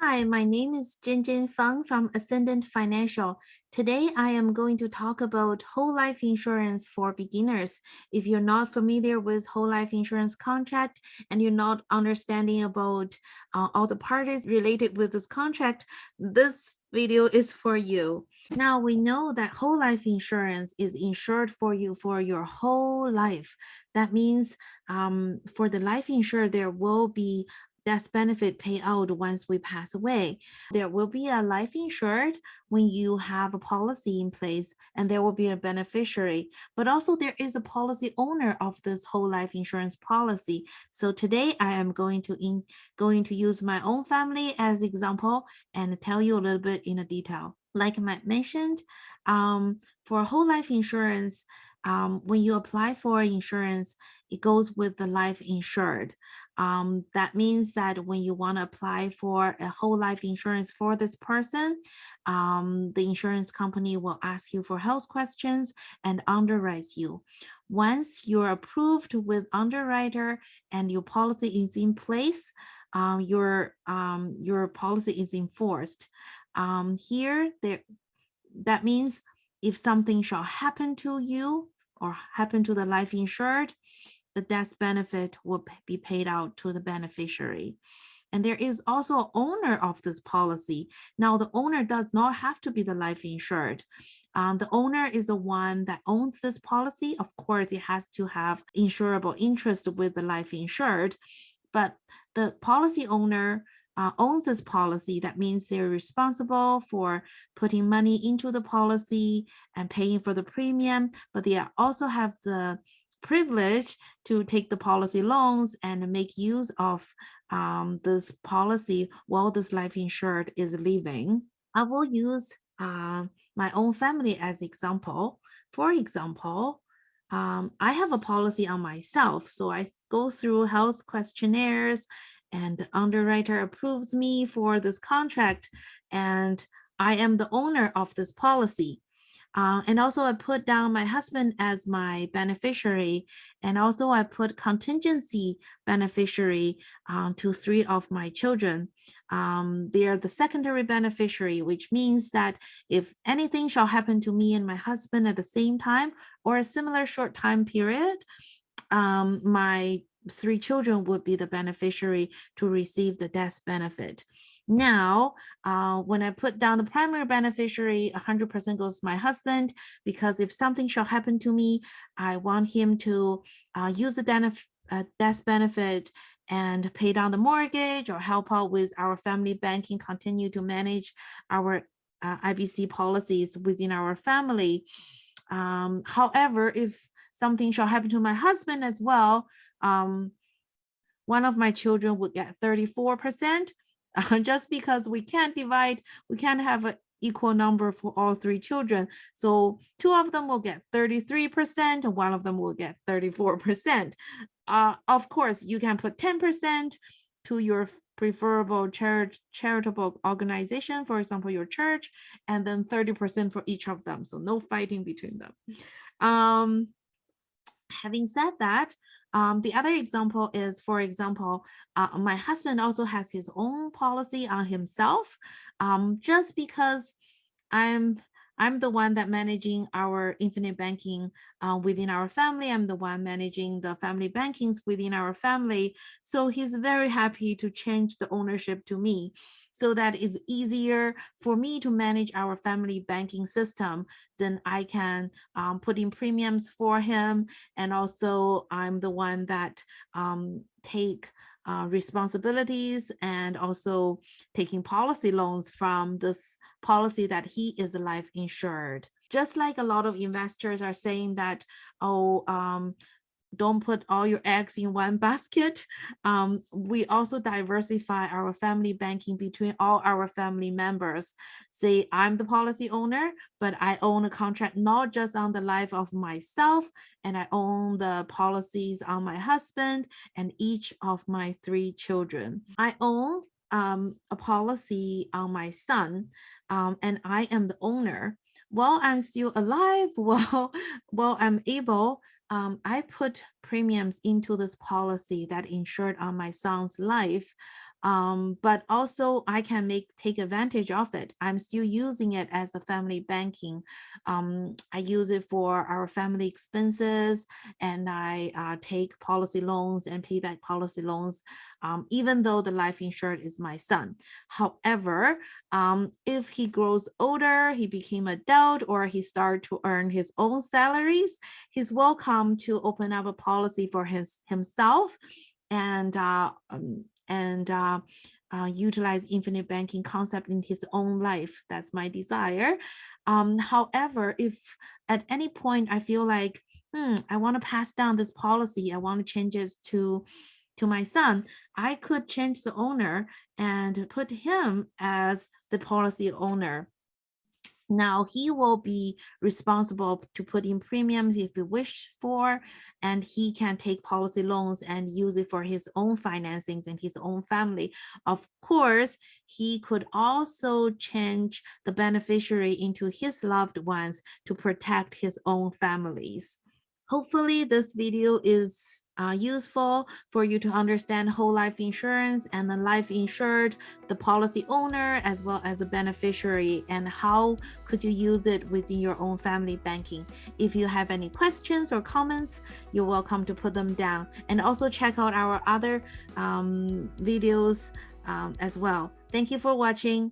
Hi, my name is JinJin Fung from Ascendant Financial. Today, I am going to talk about whole life insurance for beginners. If you're not familiar with whole life insurance contract and you're not understanding about all the parties related with this contract, this video is for you. Now, we know that whole life insurance is insured for you for your whole life. That means for the life insured, there will be death benefit payout once we pass away. There will be a life insured when you have a policy in place, and there will be a beneficiary, but also there is a policy owner of this whole life insurance policy. So today I am going to use my own family as example and tell you a little bit in a detail. Like I mentioned, for whole life insurance, when you apply for insurance, it goes with the life insured. That means that when you want to apply for a whole life insurance for this person, the insurance company will ask you for health questions and underwrite you. Once you're approved with underwriter and your policy is in place, your policy is enforced. That means if something shall happen to you or happen to the life insured, the death benefit will be paid out to the beneficiary. And there is also an owner of this policy. Now, the owner does not have to be the life insured. The owner is the one that owns this policy. Of course, it has to have insurable interest with the life insured, but the policy owner owns this policy. That means they're responsible for putting money into the policy and paying for the premium, but they also have the privilege to take the policy loans and make use of this policy while this life insured is living. I will use my own family as example. For example, I have a policy on myself, so I go through health questionnaires and the underwriter approves me for this contract, and I am the owner of this policy. And also I put down my husband as my beneficiary, and also I put contingency beneficiary to 3 of my children. They are the secondary beneficiary, which means that if anything shall happen to me and my husband at the same time or a similar short time period, my 3 children would be the beneficiary to receive the death benefit. Now, when I put down the primary beneficiary, 100% goes to my husband, because if something shall happen to me, I want him to use the death benefit and pay down the mortgage or help out with our family banking, continue to manage our IBC policies within our family. However, if something shall happen to my husband as well, one of my children would get 34%, just because we can't have an equal number for all 3 children. So 2 of them will get 33% and 1 of them will get 34%. Of course, you can put 10% to your preferable charitable organization, for example, your church, and then 30% for each of them. So no fighting between them. Having said that, the other example is, for example, my husband also has his own policy on himself. Just because I'm the one that managing our infinite banking within our family. I'm the one managing the family bankings within our family. So he's very happy to change the ownership to me, so that it's easier for me to manage our family banking system. Then I can put in premiums for him, and also I'm the one that take responsibilities and also taking policy loans from this policy that he is life insured. Just like a lot of investors are saying that, don't put all your eggs in one basket. We also diversify our family banking between all our family members. Say I'm the policy owner, but I own a contract not just on the life of myself, and I own the policies on my husband and each of my 3 children. I own a policy on my son, and I am the owner. While I'm still alive, while I'm able, I put premiums into this policy that insured on my son's life. but also I can take advantage of it. I'm still using it as a family banking. I use it for our family expenses, and I take policy loans and pay back policy loans, even though the life insured is my son. However, if he grows older, he became adult, or he start to earn his own salaries, he's welcome to open up a policy for himself and utilize infinite banking concept in his own life. That's my desire. However, if at any point I feel like, I want to pass down this policy, I want to change it to my son, I could change the owner and put him as the policy owner. Now he will be responsible to put in premiums if he wishes for, and he can take policy loans and use it for his own financings and his own family. Of course, he could also change the beneficiary into his loved ones to protect his own families. Hopefully this video is useful for you to understand whole life insurance and the life insured, the policy owner, as well as the beneficiary, and how could you use it within your own family banking. If you have any questions or comments, you're welcome to put them down, and also check out our other videos as well. Thank you for watching.